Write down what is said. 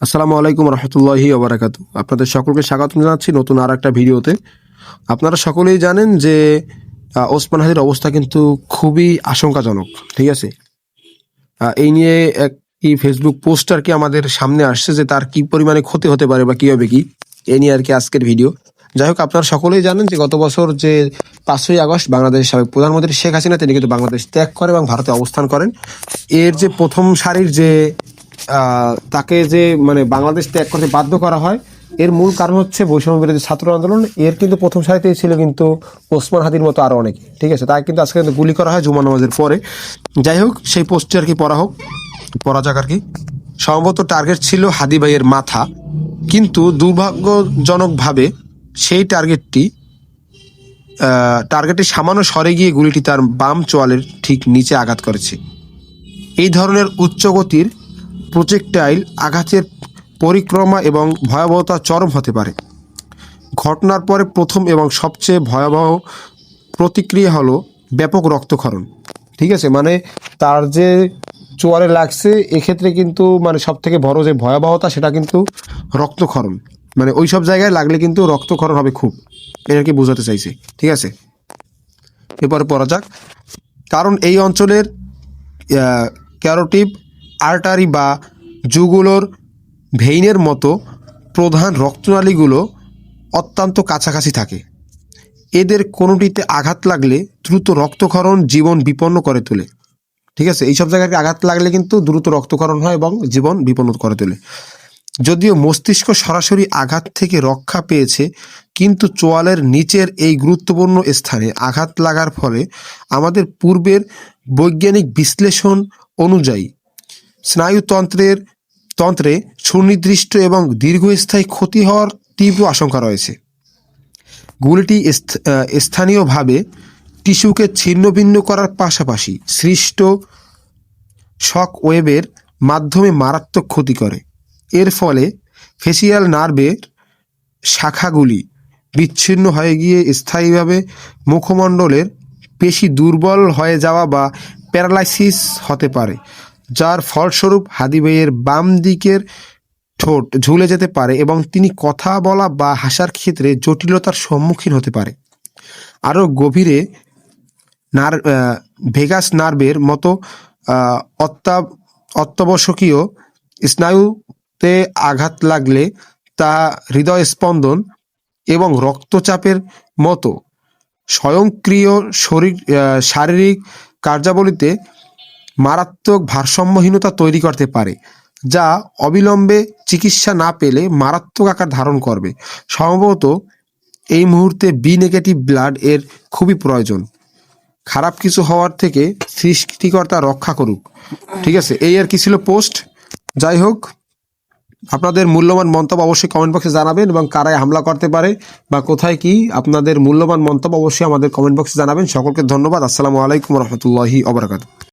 আসসালামু আলাইকুম রহমতুল্লাহি ওবারাকাতু। আপনাদের সকলকে স্বাগতম জানাচ্ছি নতুন আর একটা ভিডিওতে। আপনারা সকলেই জানেন যে ওসমান হাদির অবস্থা কিন্তু খুবই আশঙ্কাজনক। ঠিক আছে, এই নিয়ে একটি ফেসবুক পোস্ট আর কি আমাদের সামনে আসছে যে তার কি পরিমাণে ক্ষতি হতে পারে বা কি হবে কি, এই নিয়ে আর কি আজকের ভিডিও। যাই হোক, আপনারা সকলেই জানেন যে গত বছর যে 5ই আগস্ট বাংলাদেশের সাবেক প্রধানমন্ত্রী শেখ হাসিনা তিনি কিন্তু বাংলাদেশ ত্যাগ করে এবং ভারতে অবস্থান করেন। এর যে প্রথম সারির যে তাকে যে মানে বাংলাদেশ ত্যাগ করতে বাধ্য করা হয়, এর মূল কারণ হচ্ছে বৈষম্য বিরোধী ছাত্র আন্দোলন। এর কিন্তু প্রথম সারিতেই ছিল কিন্তু ওসমান হাদির মতো আরো অনেকে। ঠিক আছে, তাই কিন্তু আজকে কিন্তু গুলি করা হয় জুমা নামাজের পরে। যাই হোক, সেই পোস্টটি আর কি পড়া যাক আর কি। সম্ভবত টার্গেট ছিল হাদি ভাইয়ের মাথা, কিন্তু দুর্ভাগ্যজনকভাবে সেই টার্গেটটি সামান্য সরে গিয়ে গুলিটি তার বাম চোয়ালের ঠিক নিচে আঘাত করেছে। এই ধরনের উচ্চগতির প্রজেক্টাইল আঘাতের পরিক্রমা এবং ভয়াবহতা চরম হতে পারে। ঘটনার পরে প্রথম এবং সবচেয়ে ভয়াবহ প্রতিক্রিয়া হলো ব্যাপক রক্তক্ষরণ। ঠিক আছে, মানে তার যে চোয়ালে লাগছে এক্ষেত্রে কিন্তু মানে সব থেকে বড় যে ভয়াবহতা সেটা কিন্তু রক্তক্ষরণ। মানে ওই সব জায়গায় লাগলে কিন্তু রক্তক্ষরণ হবে খুব, এটা কি বোঝাতে চাইছে। ঠিক আছে, এরপরে পড়া যাক। কারণ এই অঞ্চলের ক্যারোটিভ আর্টারি বা জুগুলোর ভেইনের মতো প্রধান রক্তনালীগুলো অত্যন্ত কাছাকাছি থাকে। এদের কোনোটিতে আঘাত লাগলে দ্রুত রক্তক্ষরণ জীবন বিপন্ন করে তোলে। ঠিক আছে, এইসব জায়গায় আঘাত লাগলে কিন্তু দ্রুত রক্তক্ষরণ হয় এবং জীবন বিপন্ন করে তোলে। যদিও মস্তিষ্ক সরাসরি আঘাত থেকে রক্ষা পেয়েছে, কিন্তু চোয়ালের নিচের এই গুরুত্বপূর্ণ স্থানে আঘাত লাগার ফলে আমাদের পূর্বের বৈজ্ঞানিক বিশ্লেষণ অনুযায়ী স্নায়ুতন্ত্রে সুনির্দিষ্ট এবং দীর্ঘস্থায়ী ক্ষতি হওয়ার তীব্র আশঙ্কা রয়েছে। গুলিটি স্থানীয়ভাবে টিস্যুকে ছিন্নভিন্ন করার পাশাপাশি সৃষ্ট শক ওয়েভের মাধ্যমে মারাত্মক ক্ষতি করে। এর ফলে ফেসিয়াল নার্ভের শাখাগুলি বিচ্ছিন্ন হয়ে গিয়ে স্থায়ীভাবে মুখমণ্ডলের পেশি দুর্বল হয়ে যাওয়া বা প্যারালাইসিস হতে পারে, যার ফলস্বরূপ হাদি ভাইয়ের বাম দিকের ঠোঁট ঝুলে যেতে পারে এবং তিনি কথা বলা বা হাসার ক্ষেত্রে জটিলতার সম্মুখীন হতে পারে। আরও গভীরে ভেগাস নার্ভের মতো অত্যাবশ্যকীয় স্নায়ুতে আঘাত লাগলে তা হৃদয় স্পন্দন এবং রক্তচাপের মতো স্বয়ংক্রিয় শারীরিক কার্যাবলীতে মারাত্মক ভারসাম্যহীনতা তৈরি করতে পারে, যা অবিলম্বে চিকিৎসা না পেলে মারাত্মক আকার ধারণ করবে। সম্ভবত এই মুহূর্তে বি নেগেটিভ ব্লাড এর খুবই প্রয়োজন। খারাপ কিছু হওয়ার থেকে সৃষ্টিকর্তা রক্ষা করুক। ঠিক আছে, এই আর কি ছিল পোস্ট। যাই হোক, আপনাদের মূল্যবান মন্তব্য অবশ্যই কমেন্ট বক্সে জানাবেন এবং কারাই হামলা করতে পারে বা কোথায় কি, আপনাদের মূল্যবান মন্তব্য অবশ্যই আমাদের কমেন্ট বক্সে জানাবেন। সকলকে ধন্যবাদ। আসসালামু আলাইকুম রহমতুল্লাহি ওবারাকাতুহু।